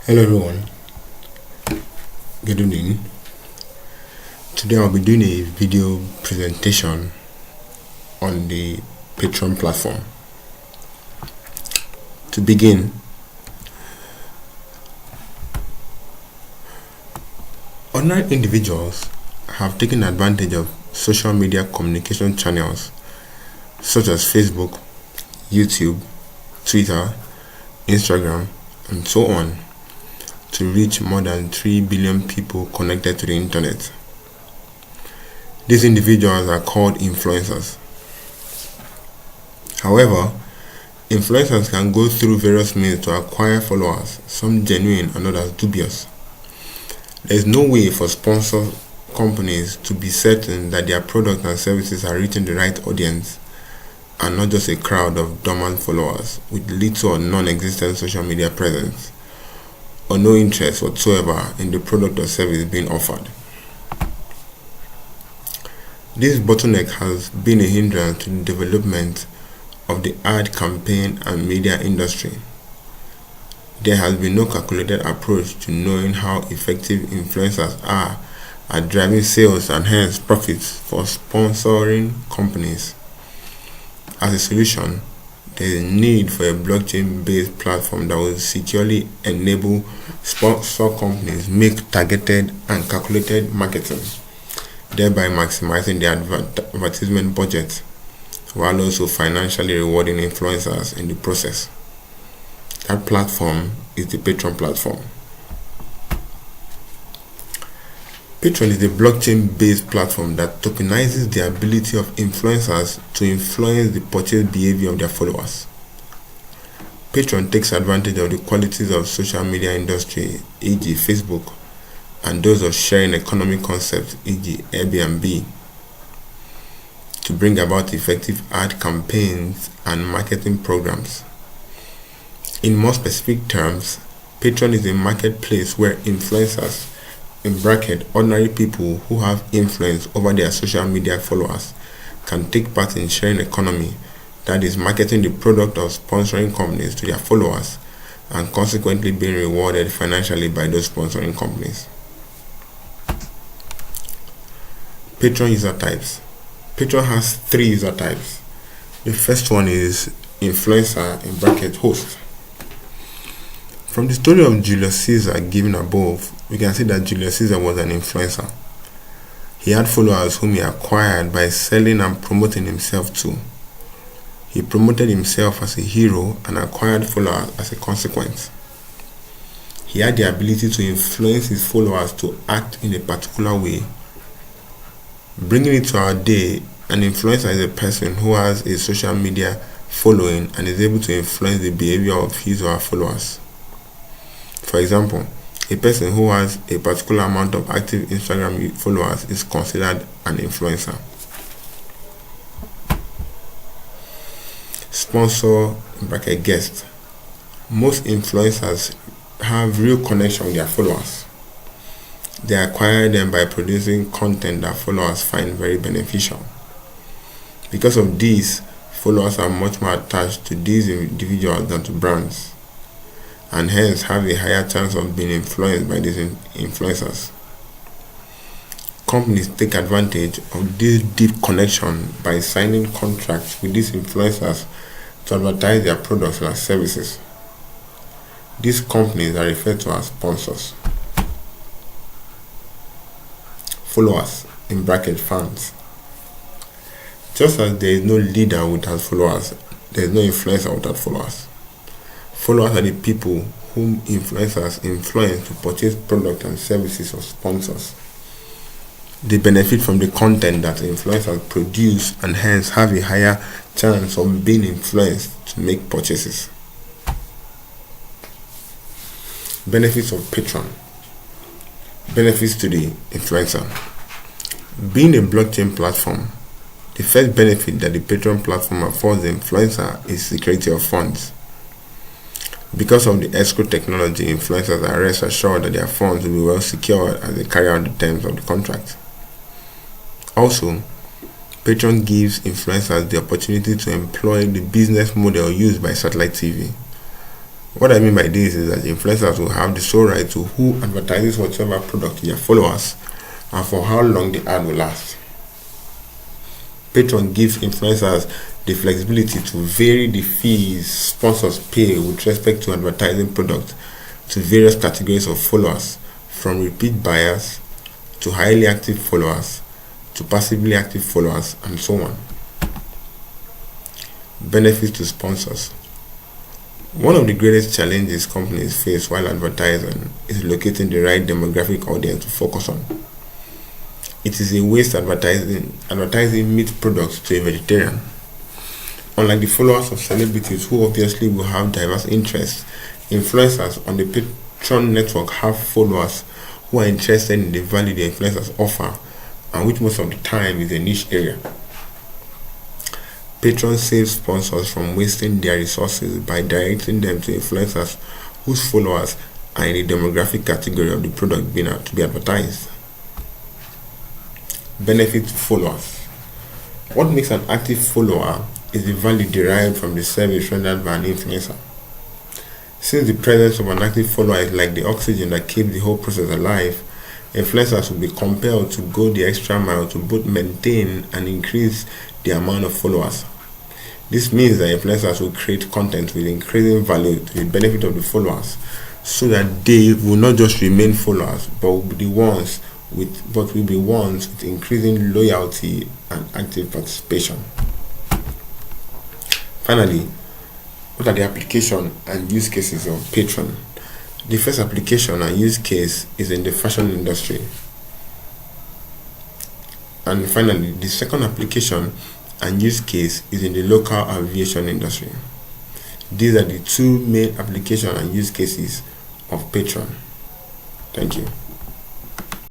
Hello everyone, good evening. Today I'll be doing a video presentation on the Patron platform. To begin, ordinary individuals have taken advantage of social media communication channels such as Facebook, YouTube, Twitter, Instagram, and so on to reach more than 3 billion people connected to the internet. These individuals are called influencers. However, influencers can go through various means to acquire followers, some genuine and others dubious. There is no way for sponsor companies to be certain that their products and services are reaching the right audience and not just a crowd of dormant followers with little or non-existent social media presence or no interest whatsoever in the product or service being offered. This bottleneck has been a hindrance to the development of the ad campaign and media industry. There has been no calculated approach to knowing how effective influencers are at driving sales and hence profits for sponsoring companies. As a solution, there is a need for a blockchain-based platform that will securely enable sponsor companies make targeted and calculated marketing, thereby maximizing their advertisement budget, while also financially rewarding influencers in the process. That platform is the Patron platform. Patron is a blockchain-based platform that tokenizes the ability of influencers to influence the purchase behavior of their followers. Patron takes advantage of the qualities of social media industry, e.g. Facebook, and those of sharing economy concepts, e.g. Airbnb, to bring about effective ad campaigns and marketing programs. In more specific terms, Patron is a marketplace where influencers, in bracket ordinary people who have influence over their social media followers, can take part in sharing economy, that is, marketing the product of sponsoring companies to their followers and consequently being rewarded financially by those sponsoring companies. Patron user types. Patron has 3 user types. The first one is influencer, in bracket host. From the story of Julius Caesar given above, we can see that Julius Caesar was an influencer. He had followers whom he acquired by selling and promoting himself to. He promoted himself as a hero and acquired followers as a consequence. He had the ability to influence his followers to act in a particular way. Bringing it to our day, an influencer is a person who has a social media following and is able to influence the behavior of his or her followers. For example, a person who has a particular amount of active Instagram followers is considered an influencer. Sponsor, in bracket guest. Most influencers have real connection with their followers. They acquire them by producing content that followers find very beneficial. Because of this, followers are much more attached to these individuals than to brands, and hence have a higher chance of being influenced by these influencers. Companies take advantage of this deep connection by signing contracts with these influencers to advertise their products and services. These companies are referred to as sponsors. Followers, in bracket fans. Just as there is no leader without followers, there is no influencer without followers. Followers are the people whom influencers influence to purchase products and services of sponsors. They benefit from the content that influencers produce and hence have a higher chance of being influenced to make purchases. Benefits of Patron. Benefits to the influencer. Being a blockchain platform, the first benefit that the Patron platform affords the influencer is security of funds. Because of the escrow technology, influencers are rest assured that their funds will be well secured as they carry out the terms of the contract. Also, Patron gives influencers the opportunity to employ the business model used by satellite TV, What I mean by this is that influencers will have the sole right to who advertises whatever product to their followers and for how long the ad will last. Patron gives influencers the flexibility to vary the fees sponsors pay with respect to advertising products to various categories of followers, from repeat buyers to highly active followers to passively active followers, and so on. Benefits to sponsors. One of the greatest challenges companies face while advertising is locating the right demographic audience to focus on. It is a waste advertising meat products to a vegetarian. Unlike the followers of celebrities who obviously will have diverse interests, influencers on the Patron network have followers who are interested in the value the influencers offer, and which most of the time is a niche area. Patron saves sponsors from wasting their resources by directing them to influencers whose followers are in the demographic category of the product to be advertised. Benefit to followers. What makes an active follower is the value derived from the service rendered by an influencer. Since the presence of an active follower is like the oxygen that keeps the whole process alive, influencers will be compelled to go the extra mile to both maintain and increase the amount of followers. This means that influencers will create content with increasing value to the benefit of the followers, so that they will not just remain followers, but will be ones with increasing loyalty and active participation. Finally, what are the application and use cases of Patron? The first application and use case is in the fashion industry. And finally, the second application and use case is in the local aviation industry. These are the two main application and use cases of Patron. Thank you.